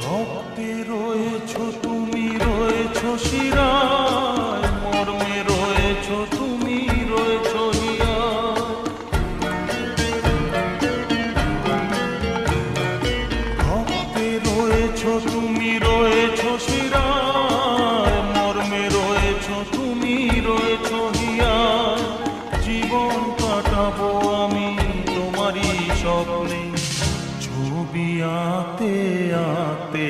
রক্তে রয়েছো তুমি, রয়েছো শিরায়, মর্মে রয়েছো তুমি, রয়েছো হিয়ায়। রক্তে রয়েছো তুমি, রয়েছো শিরায়, মর্মে রয়েছো তুমি, রয়েছো হিয়ায়। জীবন কাটাবো আমি তোমারই স্বপ্নে, ছবি আঁতে আঁতে।